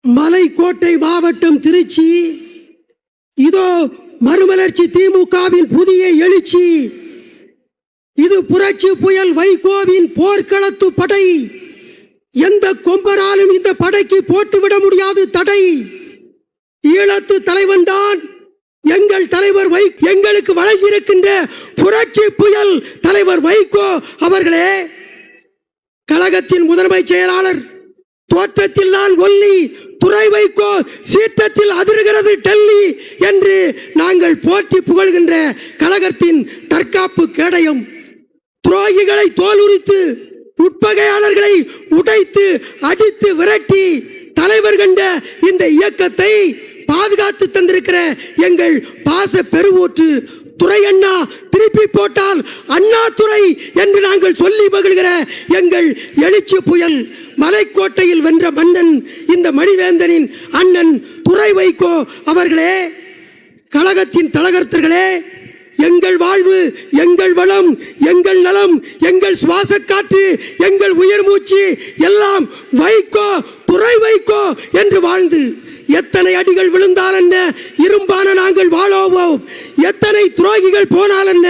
மலைக்கோட்டை மாவட்டம் திருச்சி. இதோ மறுமலர்ச்சி திமுகவின் புதிய எழுச்சி. இது புரட்சி புயல் வைகோவின் போர்க்களத்து படை. எந்த கொம்பனாலும் இந்த படைக்கு போட்டுவிட முடியாது தடை. ஈழத்து தலைவன் தான் எங்கள் தலைவர் எங்களுக்கு வழங்கியிருக்கின்ற புரட்சி புயல் தலைவர் வைகோ அவர்களே. கழகத்தின் முதன்மை செயலாளர் தோற்றத்தில் நான் ஒல்லி, துறை வைகோ சீற்றத்தில் அதிர்கிறது டெல்லி என்று நாங்கள் போற்றி புகழ்கின்ற கழகத்தின் தற்காப்பு கேடயம். துரோகிகளை தோலுரித்து உட்பகையாளர்களை உடைத்து அடித்து விரட்டி தலைவர் கண்ட இந்த இயக்கத்தை பாதுகாத்து தந்திருக்கிற எங்கள் பாச பெருவூற்று துறை அண்ணா, திருப்பி போட்டால் அண்ணா துறை என்று நாங்கள் சொல்லி மகிழ்கிற எங்கள் எழுச்சி புயல் மலைக்கோட்டையில் வென்ற மன்னன் இந்த மணிவேந்தனின் அண்ணன் துறை வைகோ அவர்களே. கழகத்தின் தலகர்த்தர்களே, எங்கள் வாழ்வு, எங்கள் வளம், எங்கள் நலம், எங்கள் சுவாச காற்று, எங்கள் உயிர் மூச்சு எல்லாம் வைகோ, துறை வைகோ என்று வாழ்ந்து எத்தனை அடிகள் விழுந்தால் என்ன, இரும்பான நாங்கள் வாழோவோம். எத்தனை துரோகிகள் போனால் என்ன,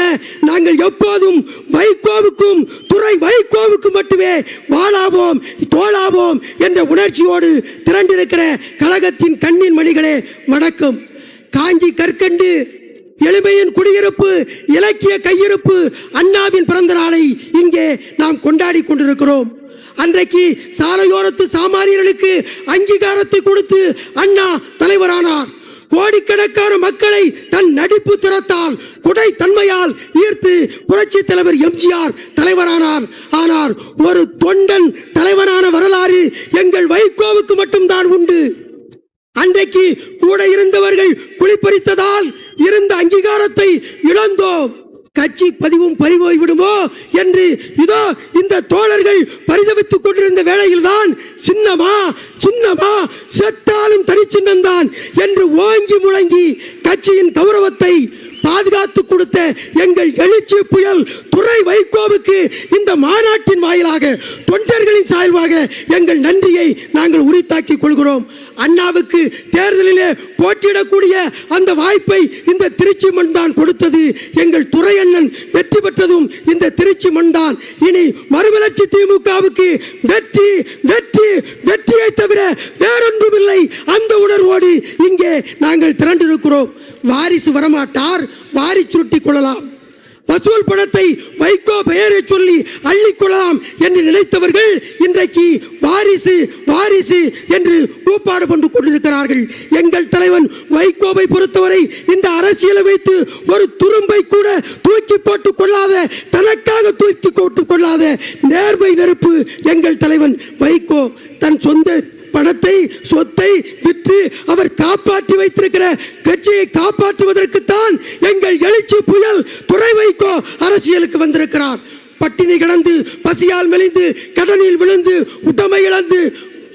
நாங்கள் எப்போதும் வைகோவுக்கும் துறை வைகோவுக்கும் மட்டுமே வாழாவோம், தோளாவோம் என்ற உணர்ச்சியோடு திரண்டிருக்கிற கழகத்தின் கண்ணின் மணிகளே வணக்கம். காஞ்சி கற்கண்டு எளிமையின் குடியிருப்பு, இலக்கிய கையிருப்பு அண்ணாவின் பிறந்த நாளை இங்கே நாம் கொண்டாடி கொண்டிருக்கிறோம். அன்றைக்கு சாலையோரத்து சாமானியர்களுக்கு அங்கீகாரத்தை கொடுத்து அண்ணா தலைவரானார். கோடிக்கணக்கான மக்களை தன் நடிப்பு திறத்தால், குடை தன்மையால் ஈர்த்து புரட்சி தலைவர் எம்ஜிஆர் தலைவரானார். ஆனால் ஒரு தொண்டன் தலைவரான வரலாறு எங்கள் வைகோவுக்கு மட்டும்தான் உண்டு. அன்றைக்கு கூட இருந்தவர்கள் குளிப்பறித்ததால் இருந்த அங்கீகாரத்தை இழந்தோம். கட்சி பதிவும் பறிபோய் விடுமோ என்று இதோ இந்த தோழர்கள் பரிதவித்துக் கொண்டிருந்த வேளையில் தான் சின்னமா சின்னமா செத்தாலும் தனிச்சின்னம்தான் என்று ஓங்கி முழங்கி கட்சியின் கௌரவத்தை பாதுகாத்து கொடுத்த எங்கள் எழுச்சி புயல் துறை வைகோவுக்கு இந்த மாநாட்டின் வாயிலாக தொண்டர்களின் சார்பாக எங்கள் நன்றியை நாங்கள் உரித்தாக்கிக் கொள்கிறோம். அண்ணாவுக்கு தேர்தலிலே போட்டியிடக்கூடிய அந்த வாய்ப்பை இந்த திருச்சி மண் தான் கொடுத்தது. எங்கள் துறை அண்ணன் வெற்றி பெற்றதும் இந்த திருச்சி மண் தான். இனி மறுமலர்ச்சி திமுகவுக்கு வெற்றி வெற்றி வெற்றியை தவிர வேறொன்றும் இல்லை. அந்த உணர்வோடு இங்கே நாங்கள் திரண்டிருக்கிறோம். வாரிசு வரமாட்டார், வாரி சுருட்டிக் கொள்ளலாம். வசூல் பணத்தை வைகோ பெயரை சொல்லி அள்ளிக்கொள்ளலாம் என்று நினைத்தவர்கள் இன்றைக்கு வாரிசு வாரிசு என்று கூப்பாடு கொண்டு கொண்டிருக்கிறார்கள். எங்கள் தலைவன் வைகோவை பொறுத்தவரை இந்த அரசியலை வைத்து ஒரு துரும்பை கூட தூக்கி போட்டுக் கொள்ளாத, தனக்காக தூக்கி போட்டுக் கொள்ளாத நேர்மை நெருப்பு எங்கள் தலைவன் வைகோ. தன் சொந்த பணத்தை சொத்தை விற்று அவர் காப்பாற்றி வைத்திருக்கிற கட்சியை காப்பாற்றுவதற்குத்தான் எங்கள் எழுச்சி புயல் துறை வைகோ அரசியலுக்கு வந்திருக்கிறார். பட்டினி கிடந்து, பசியால் மெலிந்து, கடனில் விழுந்து, உடமை இழந்து,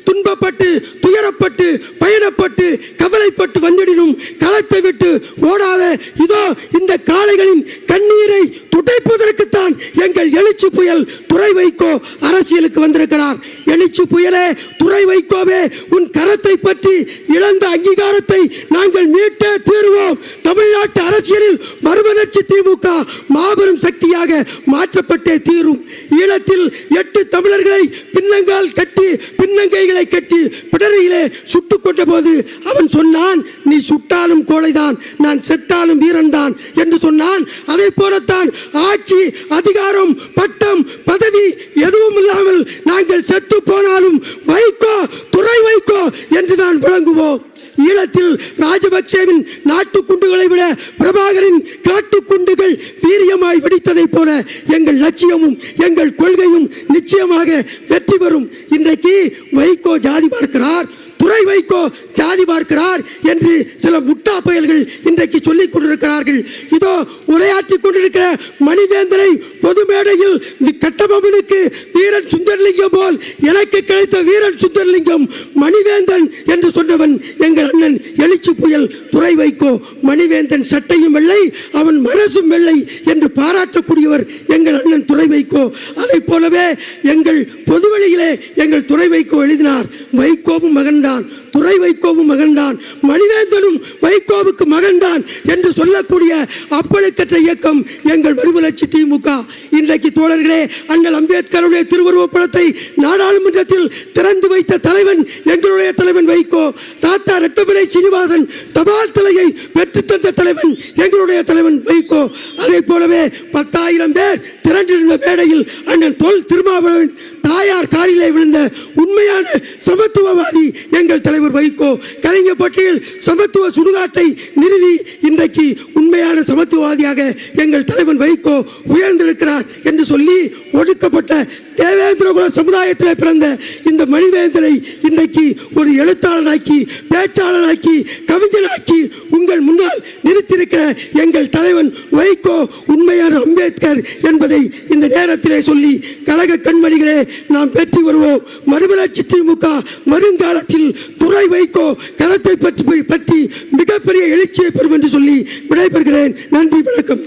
துன்பப்பட்டு, துயரப்பட்டு, பயணப்பட்டு, கவலைப்பட்டு வந்திடினும் களத்தை விட்டு ஓடாத இதோ இந்த காளைகளின் கண்ணீரை துடைப்பதற்குத்தான் எங்கள் எழுச்சி புயல் துறை வைகோ அரசியலுக்கு வந்திருக்கிறார். எழுச்சி புயலே, துறை வைகோவே, உன் கரத்தை பற்றி இழந்த அங்கீகாரத்தை நாங்கள் மீட்டே தீர்வோம். தமிழ்நாட்டு அரசியலில் மறுமலர்ச்சி திமுக மாபெரும் சக்தியாக மாற்றப்பட்டே தீரும். ஈழத்தில் 8 தமிழர்களை பின்னங்கால் கட்டி பின்னங்கைகளை கட்டி பிடரியிலே சுட்டுக் கொண்ட போது அவன் சொன்னான், நீ சுட்டாலும் கோழைதான், நான் செத்தாலும் வீரன் தான் என்று சொன்னான். அதை போலத்தான் ஆட்சி, அதிகாரம், பட்டம், பதவி எதுவும் இல்லாமல் நாங்கள் செத்து போனாலும் வைகோ, துறை வைகோ என்றுதான் விளங்குவோம். ஈழத்தில் ராஜபக்சேவின் நாட்டு குண்டுகளை விட பிரபாகரின் காட்டு குண்டுகள் வீரியமாய் வெடித்ததை போல எங்கள் லட்சியமும் எங்கள் கொள்கையும் நிச்சயமாக வெற்றி பெறும். இன்றைக்கு வைகோ ஜாதி பார்க்கிறார், துறை வைகோ ஜாதி பார்க்கிறார் என்று சில முட்டா பயல்கள் இன்றைக்கு சொல்லிக் கொண்டிருக்கிறார்கள். இதோ உரையாற்றிக் கொண்டிருக்கிற மணிவேந்தனை பொது மேடையில் கட்டபொம்மனுக்கு வீரன் சுந்தரலிங்கம் போல் எனக்கு கிடைத்த வீரன் சுந்தரலிங்கம் மணிவேந்தன் என்று சொன்னவன் எங்கள் அண்ணன் எழுச்சி புயல் துரை வைகோ. மணிவேந்தன் சட்டையும் வெள்ளை, அவன் மனசும் வெள்ளை என்று பாராட்டக்கூடியவர் எங்கள் அண்ணன் துரை வைகோ. அதை போலவே எங்கள் பொதுவெளியிலே எங்கள் துரை வைகோ எழுதினார், வைகோவும் மகன்தான், துரை வைகோவும் மகன்தான், மணிவேந்தனும் வைகோவுக்கு மகன்தான் என்று சொல்லக்கூடிய அப்பழுக்கற்ற இயக்கம் எங்கள் மறுமலர்ச்சி திமுக. இன்றைக்கு தோழர்களே, அண்ணல் அம்பேத்கருடைய திருவுருவப் படத்தை நாடாளுமன்றத்தில் திறந்து வைத்த தலைவன் எங்களுடைய தலைவன் வைகோ. தாத்தா ரெட்டமலை சீனிவாசன் தபால் தலையை பெற்று தந்த தலைவன் எங்களுடைய தலைவன் வைகோ. அதை போலவே 10,000 பேர் திரண்டிருந்த மேடையில் அண்ணன் தொல் திருமாவளவன் தாயார் காரிலே விழுந்த உண்மையான சமத்துவவாதி எங்கள் தலைவர் வைகோ. கலிங்கப்பட்டியில் சமத்துவ சுடுகாட்டை நிறுவி இன்றைக்கு உண்மையான சமத்துவவாதியாக எங்கள் தலைவன் வைகோ உயர்ந்திருக்கிறார் என்று சொல்லி, ஒடுக்கப்பட்ட தேவேந்திரகுல சமுதாயத்தில் பிறந்த இந்த மணிவேந்தனை இன்றைக்கு ஒரு எழுத்தாளனாக்கி, பேச்சாளனாக்கி, கவிஞனாக்கி உங்கள் முன்னால் நிறுத்தியிருக்கிற எங்கள் தலைவன் வைகோ உண்மையான அம்பேத்கர் என்பதை இந்த நேரத்திலே சொல்லி, கழக கண்மணிகளே, நாம் பெற்று வருவோம். மறுமலர்ச்சி திமுக வருங்காலத்தில் துரை வைகோ கரத்தை பற்றி மிகப்பெரிய எழுச்சியை பெறும் என்று சொல்லி விடைபெறுகிறேன். நன்றி, வணக்கம்.